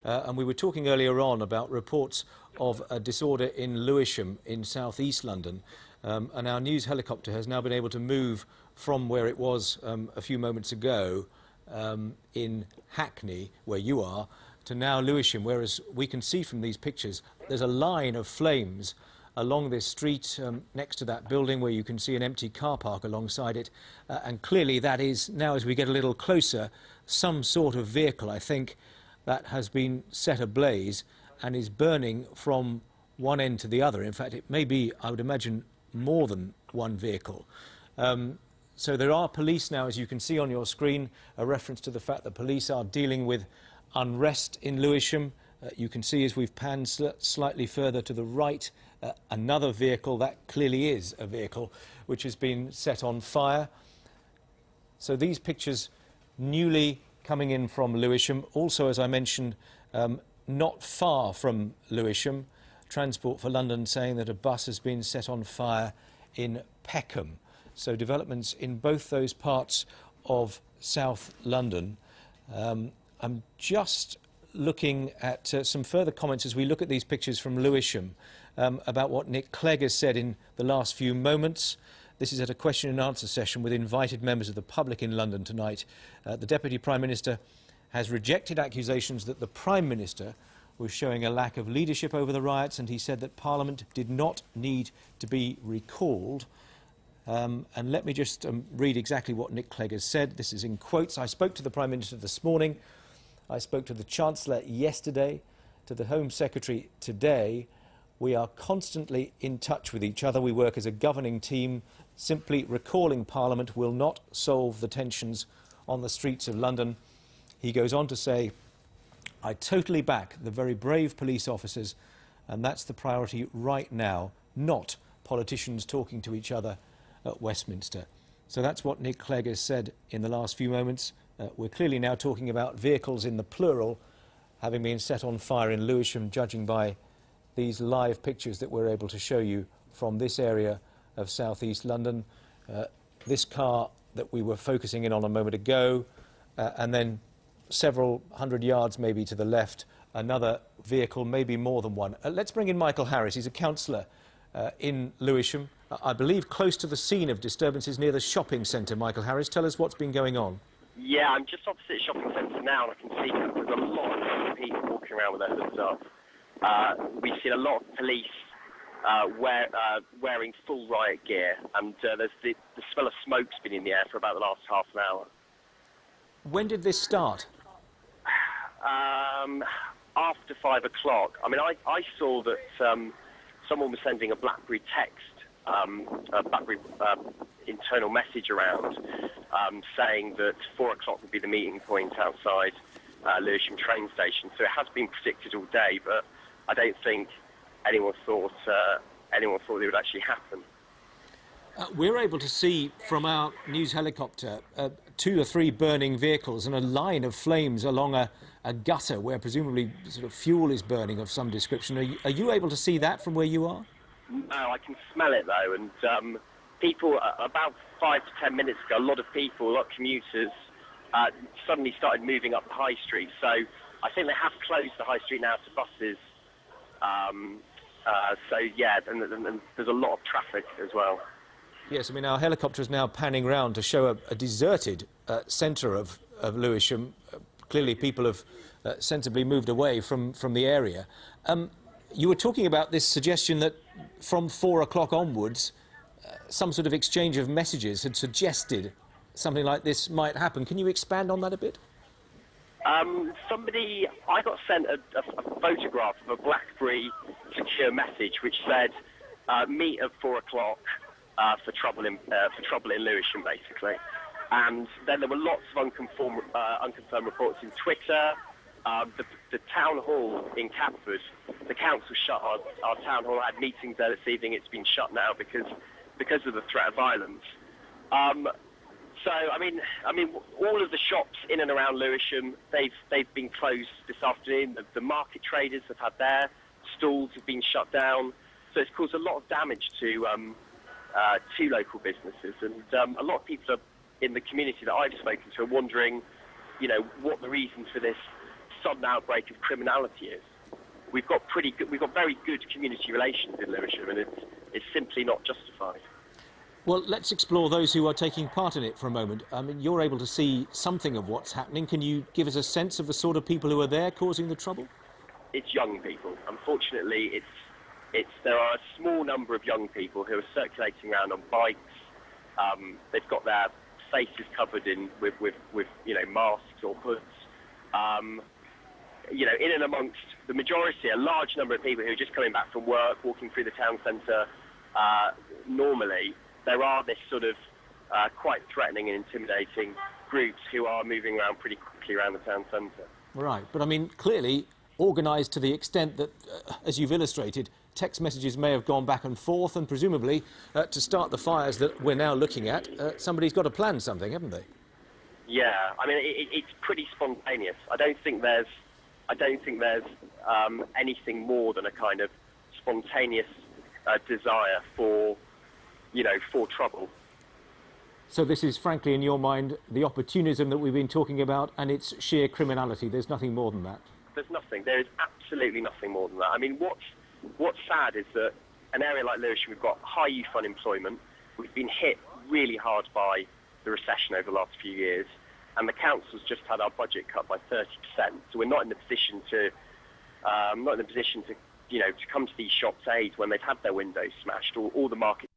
And we were talking earlier on about reports of a disorder in Lewisham in south-east London. And our news helicopter has now been able to move from where it was a few moments ago in Hackney, where you are, to now Lewisham, whereas we can see from these pictures there's a line of flames along this street next to that building, where you can see an empty car park alongside it. And clearly that is, now as we get a little closer, some sort of vehicle, I think, that has been set ablaze and is burning from one end to the other. In fact, it may be, I would imagine, more than one vehicle. So there are police now, as you can see on your screen, a reference to the fact that police are dealing with unrest in Lewisham. You can see, as we've panned slightly further to the right, another vehicle, that clearly is a vehicle, which has been set on fire. So these pictures newly coming in from Lewisham. Also, as I mentioned, not far from Lewisham, Transport for London saying that a bus has been set on fire in Peckham. So developments in both those parts of South London. I'm just looking at some further comments as we look at these pictures from Lewisham about what Nick Clegg has said in the last few moments. This is at a question and answer session with invited members of the public in London tonight. The Deputy Prime Minister has rejected accusations that the Prime Minister was showing a lack of leadership over the riots, and he said that Parliament did not need to be recalled. And let me just read exactly what Nick Clegg has said. This is in quotes. I spoke to the Prime Minister this morning. I spoke to the Chancellor yesterday, to the Home Secretary today. We are constantly in touch with each other. We work as a governing team. Simply recalling Parliament will not solve the tensions on the streets of London. He goes on to say, I totally back the very brave police officers, and that's the priority right now, not politicians talking to each other at Westminster. So that's what Nick Clegg has said in the last few moments. We're clearly now talking about vehicles in the plural having been set on fire in Lewisham, judging by these live pictures that we're able to show you from this area of southeast London. This car that we were focusing in on a moment ago, and then several hundred yards maybe to the left, another vehicle, maybe more than one. Let's bring in Michael Harris. He's a councillor in Lewisham, I believe close to the scene of disturbances near the shopping centre. Michael Harris, tell us what's been going on. Yeah, I'm just opposite the shopping centre now, and I can see there's a lot of people walking around with their hoods up. We've seen a lot of police wearing full riot gear, and there's the smell of smoke's been in the air for about the last half an hour. When did this start? After 5 o'clock. I mean, I saw that someone was sending a BlackBerry text, a BlackBerry internal message around, saying that 4 o'clock would be the meeting point outside Lewisham train station. So it has been predicted all day, but I don't think anyone thought it would actually happen. We're able to see from our news helicopter 2 or 3 burning vehicles and a line of flames along a gutter where presumably sort of fuel is burning of some description. Are you able to see that from where you are? No, I can smell it though, and people, about 5 to 10 minutes ago, a lot of people, a lot of commuters suddenly started moving up the high street. So I think they have closed the high street now to buses. So yeah, and there's a lot of traffic as well. Yes, I mean, our helicopter is now panning round to show a deserted centre of Lewisham. Clearly people have sensibly moved away from the area. You were talking about this suggestion that from 4 o'clock onwards, some sort of exchange of messages had suggested something like this might happen. Can you expand on that a bit? I got sent a photograph of a BlackBerry secure message which said, meet at 4 o'clock for trouble in Lewisham, basically. And then there were lots of unconfirmed reports in Twitter. The town hall in Catford, the council shut our town hall, had meetings there this evening. It's been shut now because of the threat of violence. So I mean, all of the shops in and around Lewisham, they've been closed this afternoon. The market traders have had their stalls have been shut down. So it's caused a lot of damage to local businesses, and a lot of people in the community that I've spoken to are wondering, you know, what the reason for this sudden outbreak of criminality is. We've got very good community relations in Lewisham, and it's simply not justified. Well, let's explore those who are taking part in it for a moment. I mean, you're able to see something of what's happening. Can you give us a sense of the sort of people who are there causing the trouble? It's young people. Unfortunately, there are a small number of young people who are circulating around on bikes. They've got their faces covered with masks or hoods. In and amongst the majority, a large number of people who are just coming back from work, walking through the town centre normally. There are this sort of quite threatening and intimidating groups who are moving around pretty quickly around the town centre. Right, but I mean, clearly organised to the extent that, as you've illustrated, text messages may have gone back and forth, and presumably, to start the fires that we're now looking at, somebody's got to plan something, haven't they? Yeah, I mean, it's pretty spontaneous. I don't think there's anything more than a kind of spontaneous desire for trouble. So this is, frankly, in your mind, the opportunism that we've been talking about, and it's sheer criminality. There's nothing more than that. There's nothing. There is absolutely nothing more than that. I mean, what's sad is that an area like Lewisham, we've got high youth unemployment. We've been hit really hard by the recession over the last few years, and the council's just had our budget cut by 30%. So we're not in the position to come to these shops' aid when they've had their windows smashed or all the market